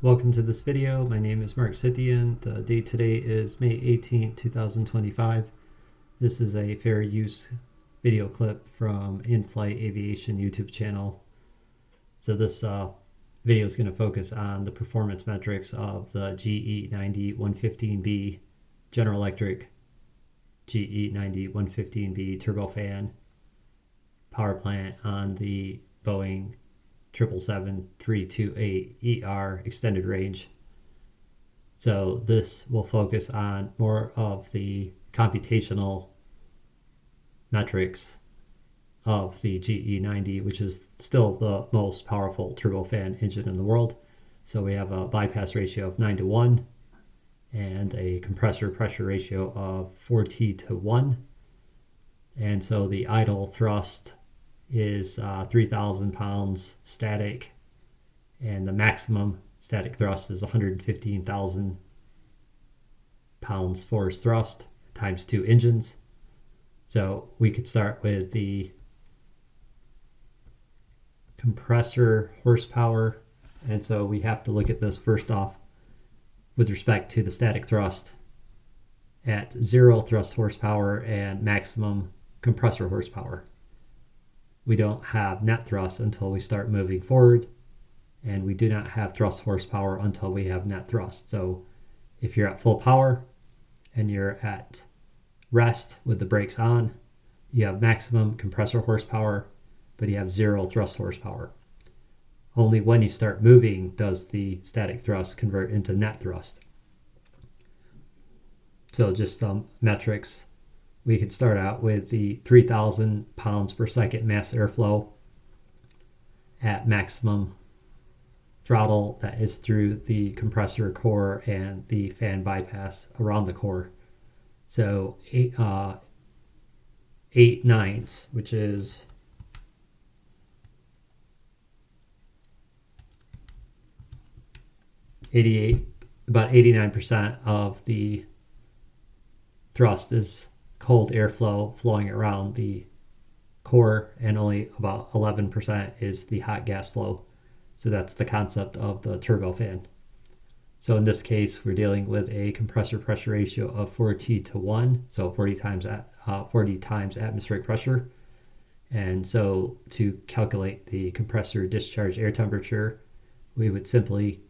Welcome to this video. My name is Mark Scythian. The date today is May 18, 2025. This is a fair use video clip from Inflight Aviation YouTube channel. So this video is going to focus on the performance metrics of the GE90-115B General Electric GE90-115B Turbofan power plant on the Boeing 777-328ER extended range. So this will focus on more of the computational metrics of the GE90, which is still the most powerful turbofan engine in the world. So we have a bypass ratio of 9:1 and a compressor pressure ratio of 4T/1. And so the idle thrust is 3,000 pounds static, and the maximum static thrust is 115,000 pounds forced thrust times 2 engines. So we could start with the compressor horsepower, and so we have to look at this first off with respect to the static thrust at 0 thrust horsepower and maximum compressor horsepower. We don't have net thrust until we start moving forward, and we do not have thrust horsepower until we have net thrust. So if you're at full power and you're at rest with the brakes on, you have maximum compressor horsepower, but you have 0 thrust horsepower. Only when you start moving does the static thrust convert into net thrust. So just some metrics. We could start out with the 3,000 pounds per second mass airflow at maximum throttle that is through the compressor core and the fan bypass around the core. So 8/9, which is about 89% of the thrust is cold airflow flowing around the core, and only about 11% is the hot gas flow. So that's the concept of the turbofan. So in this case, we're dealing with a compressor pressure ratio of 4T/1, so 40 times atmospheric pressure. And so to calculate the compressor discharge air temperature, we would simply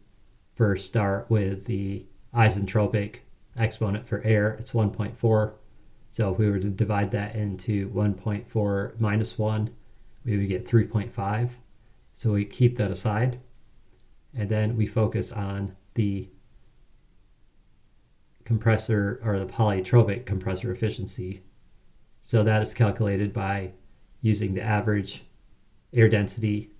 first start with the isentropic exponent for air. It's 1.4. So if we were to divide that into 1.4 minus 1, we would get 3.5. So we keep that aside. And then we focus on the compressor, or the polytropic compressor efficiency. So that is calculated by using the average air density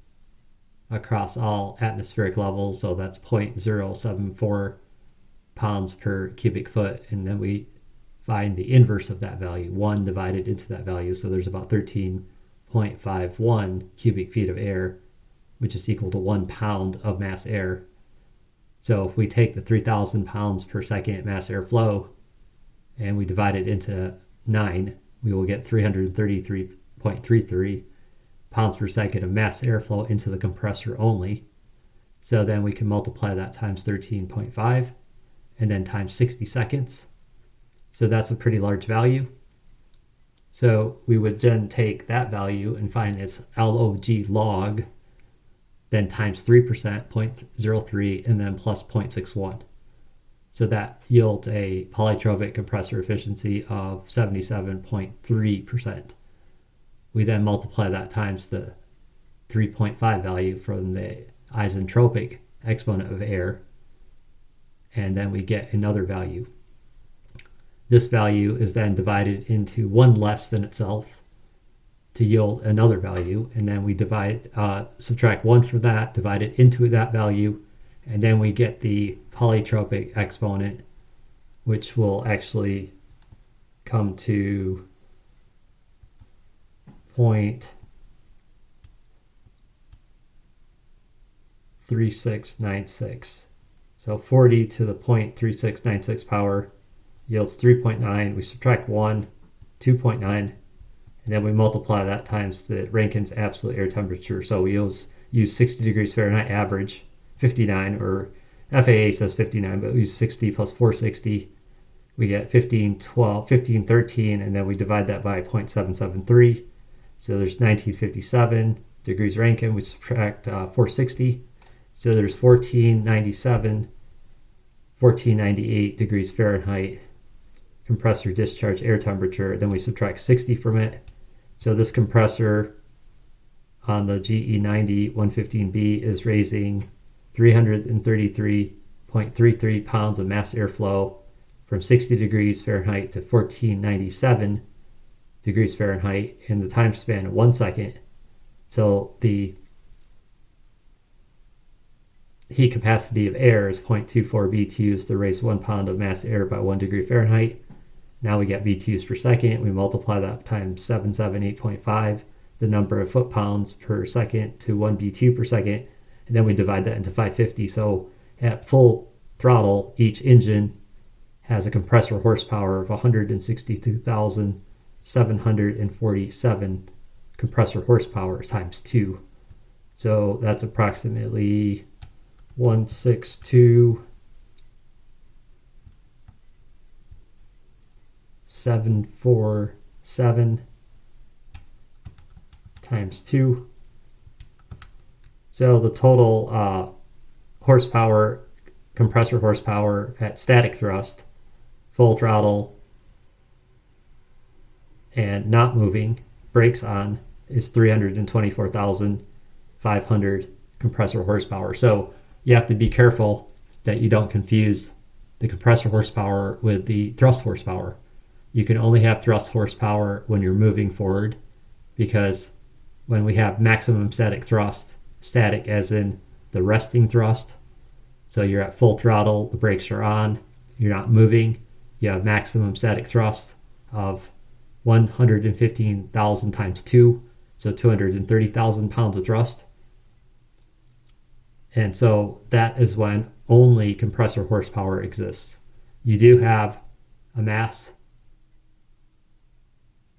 across all atmospheric levels. So that's 0.074 pounds per cubic foot. And then we find the inverse of that value, 1 divided into that value. So there's about 13.51 cubic feet of air, which is equal to 1 pound of mass air. So if we take the 3,000 pounds per second mass airflow and we divide it into 9, we will get 333.33 pounds per second of mass airflow into the compressor only. So then we can multiply that times 13.5 and then times 60 seconds. So that's a pretty large value. So we would then take that value and find its log, then times 3%, 0.03, and then plus 0.61. So that yields a polytropic compressor efficiency of 77.3%. We then multiply that times the 3.5 value from the isentropic exponent of air, and then we get another value. This value is then divided into 1 less than itself to yield another value, and then we subtract 1 from that, divide it into that value, and then we get the polytropic exponent, which will actually come to 0.3696. So 40 to the 0.3696 power yields 3.9. We subtract 1, 2.9, and then we multiply that times the Rankine's absolute air temperature. So we use 60 degrees Fahrenheit average, 59, or FAA says 59, but we use 60 plus 460. We get 1513, and then we divide that by 0.773. So there's 1957 degrees Rankine. We subtract 460. So there's 1498 degrees Fahrenheit compressor discharge air temperature. Then we subtract 60 from it. So this compressor on the GE90-115B is raising 333.33 pounds of mass airflow from 60 degrees Fahrenheit to 1497 degrees Fahrenheit in the time span of 1 second. So the heat capacity of air is 0.24 BTUs to raise 1 pound of mass air by 1 degree Fahrenheit. Now we get BTUs per second. We multiply that times 778.5, the number of foot-pounds per second to 1 BTU per second, and then we divide that into 550. So at full throttle, each engine has a compressor horsepower of 162,747 compressor horsepower times 2. So that's approximately 162,747 times 2. So the total horsepower, compressor horsepower at static thrust, full throttle, and not moving, brakes on, is 324,500 compressor horsepower. So you have to be careful that you don't confuse the compressor horsepower with the thrust horsepower. You can only have thrust horsepower when you're moving forward, because when we have maximum static thrust, static as in the resting thrust, so you're at full throttle, the brakes are on, you're not moving, you have maximum static thrust of 115,000 times 2, so 230,000 pounds of thrust. And so that is when only compressor horsepower exists. You do have a mass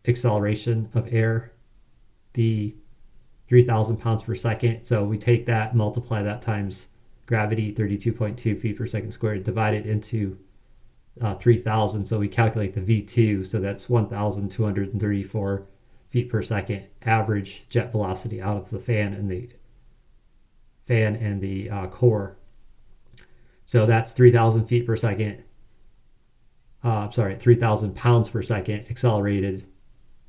acceleration of air, the 3,000 pounds per second. So we take that, multiply that times gravity, 32.2 feet per second squared, divide it into 3,000. So we calculate the V2. So that's 1,234 feet per second average jet velocity out of the fan and the core. So that's 3,000 feet per second. 3,000 pounds per second accelerated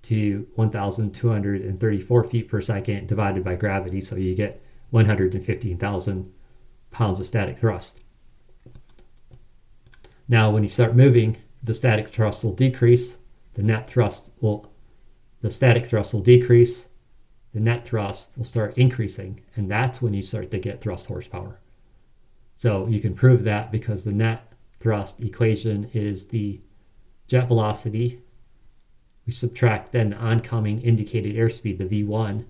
to 1,234 feet per second divided by gravity. So you get 115,000 pounds of static thrust. Now, when you start moving, the static thrust will decrease. The static thrust will decrease. The net thrust will start increasing, and that's when you start to get thrust horsepower. So you can prove that because the net thrust equation is the jet velocity. We subtract then the oncoming indicated airspeed, the V1.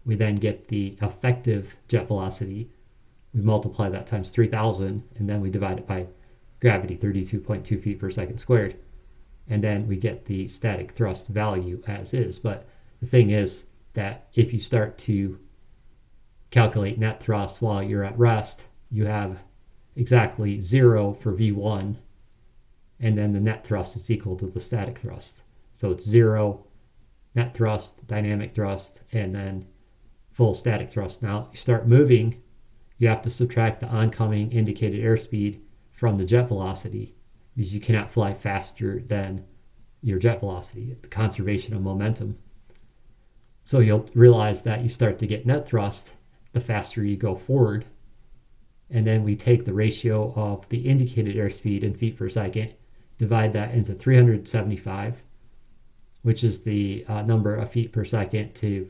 We then get the effective jet velocity. We multiply that times 3,000, and then we divide it by gravity, 32.2 feet per second squared. And then we get the static thrust value as is. But the thing is that if you start to calculate net thrust while you're at rest, you have exactly 0 for V1, and then the net thrust is equal to the static thrust. So it's 0 net thrust, dynamic thrust, and then full static thrust. Now you start moving, you have to subtract the oncoming indicated airspeed from the jet velocity, because you cannot fly faster than your jet velocity, the conservation of momentum. So you'll realize that you start to get net thrust the faster you go forward. And then we take the ratio of the indicated airspeed in feet per second, divide that into 375, which is the number of feet per second to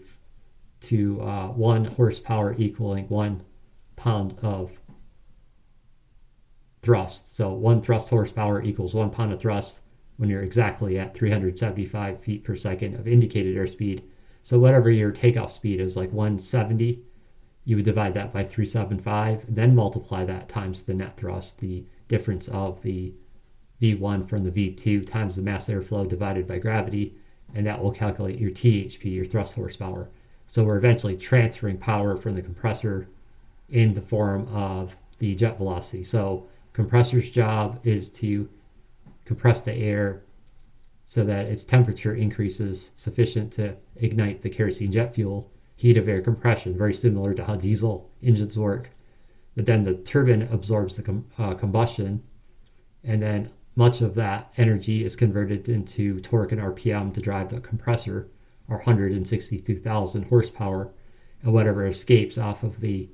1 horsepower equaling 1 pound of thrust. So 1 thrust horsepower equals 1 pound of thrust when you're exactly at 375 feet per second of indicated airspeed. So whatever your takeoff speed is, like 170, you would divide that by 375, then multiply that times the net thrust, the difference of the V1 from the V2 times the mass airflow divided by gravity, and that will calculate your THP, your thrust horsepower. So we're eventually transferring power from the compressor in the form of the jet velocity. So compressor's job is to compress the air so that its temperature increases sufficient to ignite the kerosene jet fuel, heat of air compression, very similar to how diesel engines work. But then the turbine absorbs the combustion, and then much of that energy is converted into torque and RPM to drive the compressor, or 162,000 horsepower, and whatever escapes off of the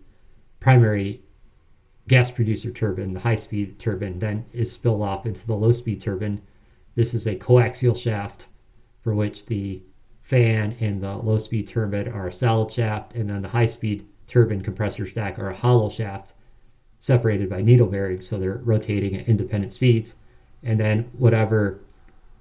primary gas producer turbine, the high-speed turbine, then is spilled off into the low-speed turbine. This is a coaxial shaft for which the fan and the low-speed turbine are a solid shaft, and then the high-speed turbine compressor stack are a hollow shaft separated by needle bearings, so they're rotating at independent speeds. And then whatever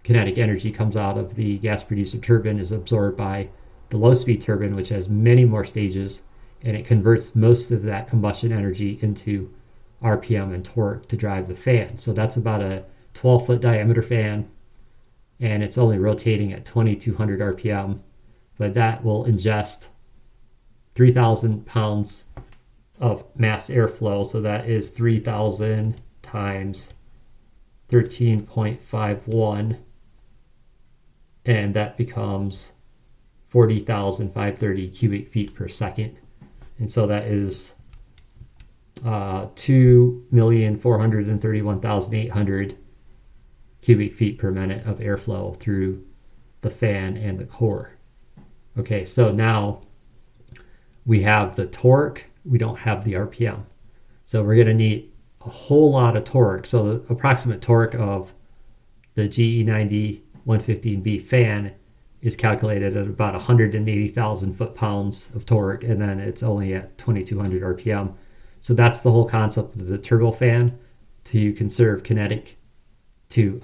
kinetic energy comes out of the gas producer turbine is absorbed by the low-speed turbine, which has many more stages, and it converts most of that combustion energy into RPM and torque to drive the fan. So that's about a 12-foot diameter fan, and it's only rotating at 2200 RPM, but that will ingest 3,000 pounds of mass airflow. So that is 3,000 times 13.51, and that becomes 40,530 cubic feet per second. And so that is 2,431,800 cubic feet per minute of airflow through the fan and the core. Okay, so now we have the torque, we don't have the RPM. So we're going to need a whole lot of torque. So the approximate torque of the GE90-115B fan is calculated at about 180,000 foot-pounds of torque, and then it's only at 2,200 RPM. So that's the whole concept of the turbofan, to conserve kinetic, to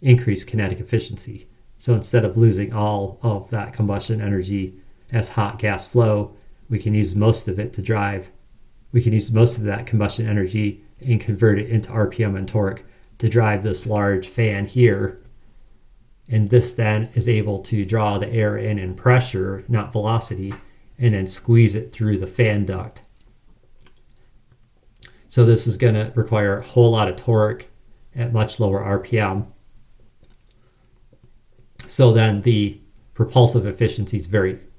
increase kinetic efficiency. So instead of losing all of that combustion energy as hot gas flow, we can use most of it to drive. We can use most of that combustion energy and convert it into RPM and torque to drive this large fan here. And this then is able to draw the air in pressure, not velocity, and then squeeze it through the fan duct. So this is going to require a whole lot of torque at much lower RPM. So then the propulsive efficiency is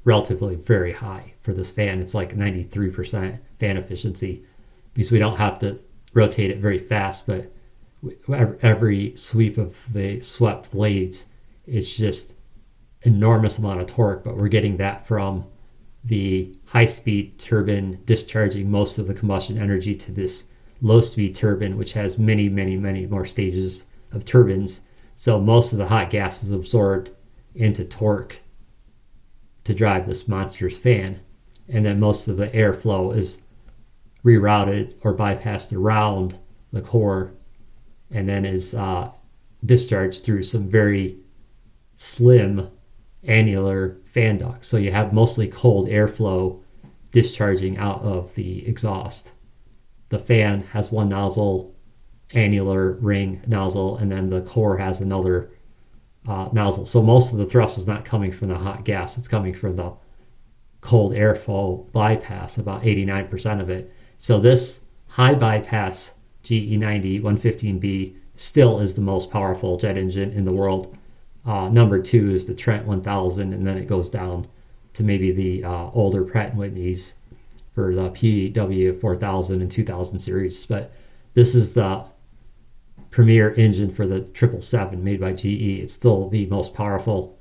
relatively very high for this fan. It's like 93% fan efficiency, because we don't have to rotate it very fast, but every sweep of the swept blades is just enormous amount of torque, but we're getting that from the high-speed turbine discharging most of the combustion energy to this low-speed turbine, which has many, many, many more stages of turbines. So most of the hot gas is absorbed into torque to drive this monstrous fan, and then most of the airflow is rerouted or bypassed around the core, and then is discharged through some very slim annular fan ducts. So you have mostly cold airflow discharging out of the exhaust. The fan has one nozzle, annular ring nozzle, and then the core has another nozzle. So most of the thrust is not coming from the hot gas, it's coming from the cold airflow bypass, about 89% of it. So this high bypass GE90-115B still is the most powerful jet engine in the world. Number two is the Trent 1000, and then it goes down to maybe the older Pratt & Whitney's for the PW 4000 and 2000 series. But this is the premier engine for the 777 made by GE. It's still the most powerful.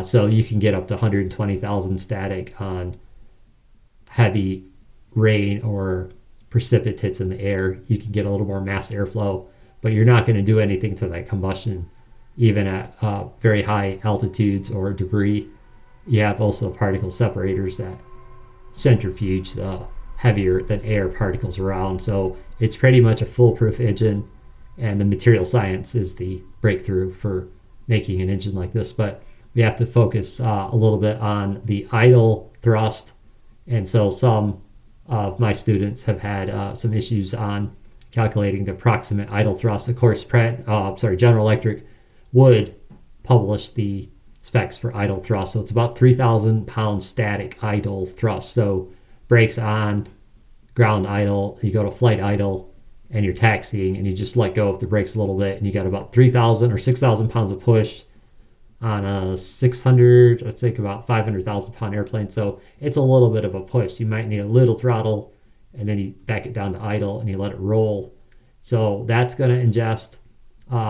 So you can get up to 120,000 static on heavy rain or precipitates in the air. You can get a little more mass airflow, but you're not going to do anything to that combustion, even at very high altitudes or debris. You have also particle separators that centrifuge the heavier than air particles around. So it's pretty much a foolproof engine, and the material science is the breakthrough for making an engine like this. But we have to focus a little bit on the idle thrust. And so some of my students have had some issues on calculating the approximate idle thrust. Of course, General Electric would publish the specs for idle thrust. So it's about 3,000 pounds static idle thrust. So brakes on ground idle, you go to flight idle, and you're taxiing, and you just let go of the brakes a little bit, and you got about 3,000 or 6,000 pounds of push on a 600, let's think about 500,000 pound airplane. So it's a little bit of a push. You might need a little throttle, and then you back it down to idle and you let it roll. So that's going to ingest.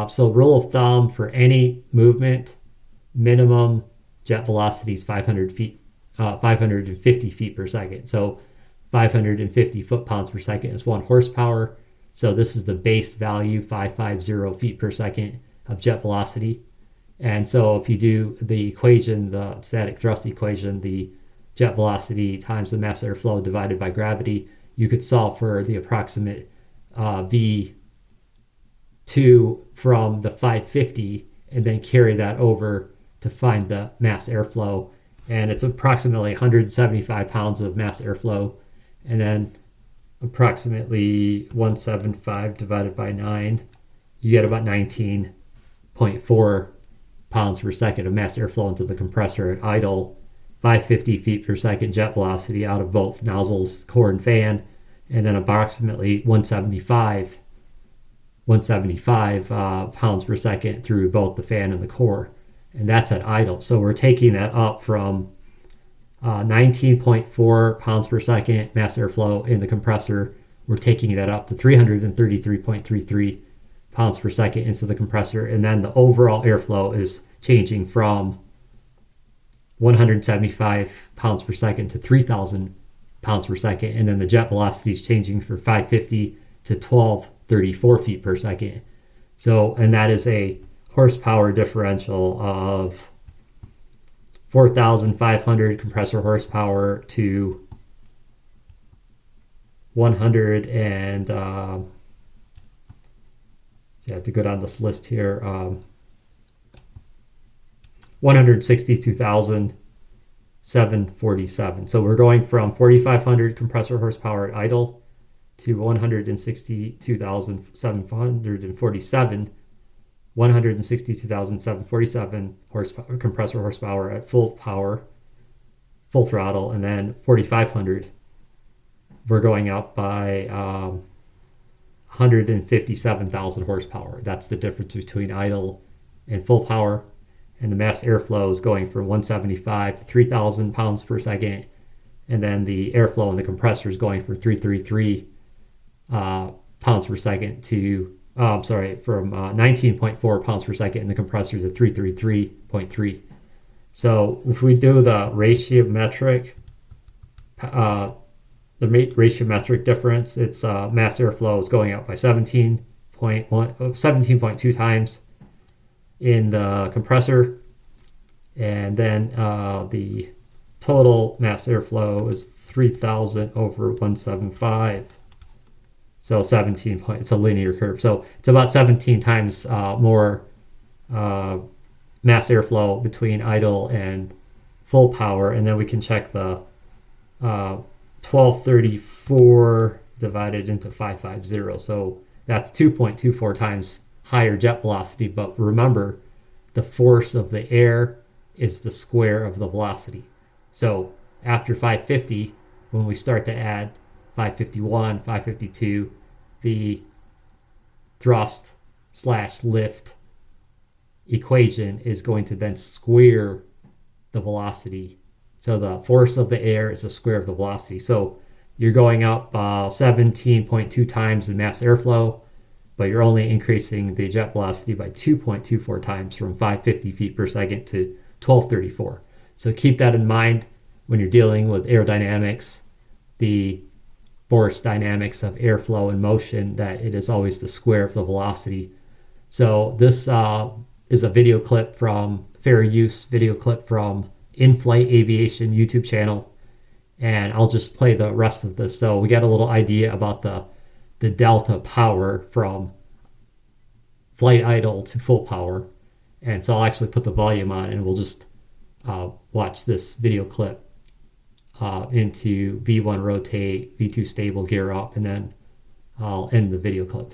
So rule of thumb for any movement, minimum jet velocity is 550 feet per second. So 550 foot-pounds per second is 1 horsepower. So this is the base value, 550 feet per second of jet velocity. And so if you do the equation, the static thrust equation, the jet velocity times the mass airflow divided by gravity, you could solve for the approximate V2 from the 550 and then carry that over to find the mass airflow. And it's approximately 175 pounds of mass airflow. And then approximately 175 divided by 9, you get about 19.4 pounds per second of mass airflow into the compressor at idle, 550 feet per second jet velocity out of both nozzles, core and fan, and then approximately 175 pounds per second through both the fan and the core. And that's at idle. So we're taking that up from 19.4 pounds per second mass airflow in the compressor. We're taking that up to 333.33 pounds per second into the compressor. And then the overall airflow is changing from 175 pounds per second to 3,000 pounds per second. And then the jet velocity is changing from 550 to 1234 feet per second. So, and that is a horsepower differential of 4,500 compressor horsepower to 100 and so I have to go down this list here. 162,747. So we're going from 4,500 compressor horsepower at idle to 162,747. 162,747 horsepower, compressor horsepower at full power, full throttle, and then 4,500. We're going up by 157,000 horsepower. That's the difference between idle and full power. And the mass airflow is going from 175 to 3,000 pounds per second. And then the airflow in the compressor is going from 333 pounds per second to from 19.4 pounds per second in the compressor to 333.3. So if we do the ratiometric difference, it's mass airflow is going up by 17.2 times in the compressor, and then the total mass airflow is 3,000 over 175. So 17 it's a linear curve. So it's about 17 times more mass airflow between idle and full power. And then we can check the 1234 divided into 550. So that's 2.24 times higher jet velocity. But remember, the force of the air is the square of the velocity. So after 550, when we start to add 551, 552, the thrust / lift equation is going to then square the velocity. So the force of the air is the square of the velocity. So you're going up 17.2 times the mass airflow, but you're only increasing the jet velocity by 2.24 times from 550 feet per second to 1234. So keep that in mind when you're dealing with aerodynamics, the force dynamics of airflow and motion, that it is always the square of the velocity. So this is a video clip from fair use video clip from Inflight Aviation YouTube channel, and I'll just play the rest of this so we get a little idea about the delta power from flight idle to full power. And so I'll actually put the volume on and we'll just watch this video clip into V1 rotate, V2 stable, gear up, and then I'll end the video clip.